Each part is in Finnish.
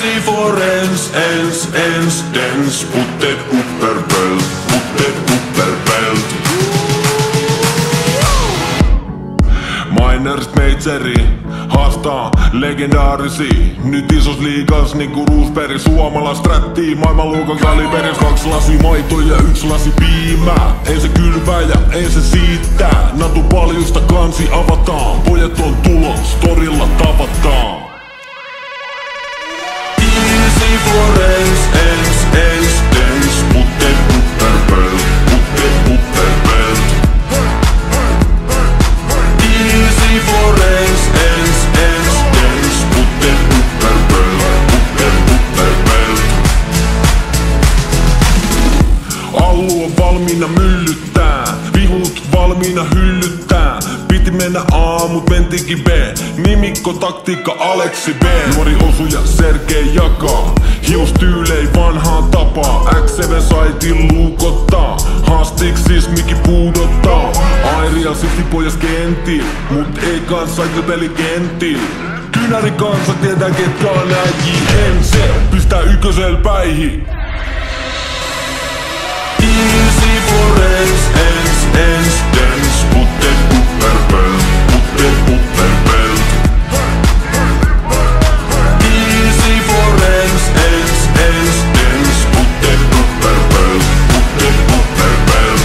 Easy for ens, dance, put it upperbelt, put it upperbelt. Miners Majori haastaa legendaarisi. Nyt isos liigas niinku Roosberg. Suomalais rättii maailmanluokan kaliberis. 2 lasi maitoa ja 1 lasi piimää. Ei se kylvää ja ei se siittää. Natu paljusta kansi avataan. Pojat on tulos, torilla tavataan. Easy for ens, dance, put it upperbelt, put it upperbelt. Easy for ens, dance, put it upperbelt, put it upperbelt. Allu on valmiina myllyttää, vihut valmiina hyllyttää. Piti mennä A, mut mentiinkin B. Nimikko, taktiikka, Aleksi B. Nuori osuja, Sergei jakaa. Hiustyylei vanhaan tapaa. X7 saitin luukottaa. Haastiksis Miki puudottaa. Airia silti pojas kentiin, mut ei kanssa peli kentiin. Kynäri kansa tietää ketkä on nää JMC. Pistää ykkösel päihin. Easy for ens, dance, put it upperbelt, put it upperbelt. Easy for ens, dance, put it upperbelt, put it upperbelt.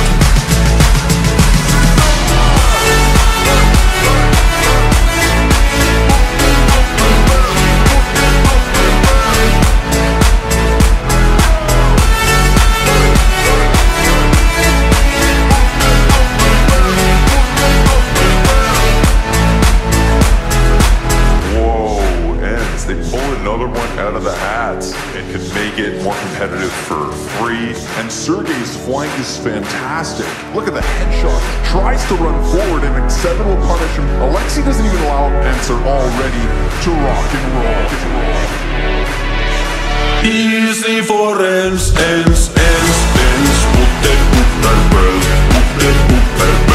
Out of the hats and can make it more competitive for free. And Sergei's flank is fantastic. Look at the headshot. Tries to run forward and X7 will punish him. Alexi doesn't even allow him, and they're all ready to rock and roll. Easy for ens, dance, put it upperbelt, put it upperbelt.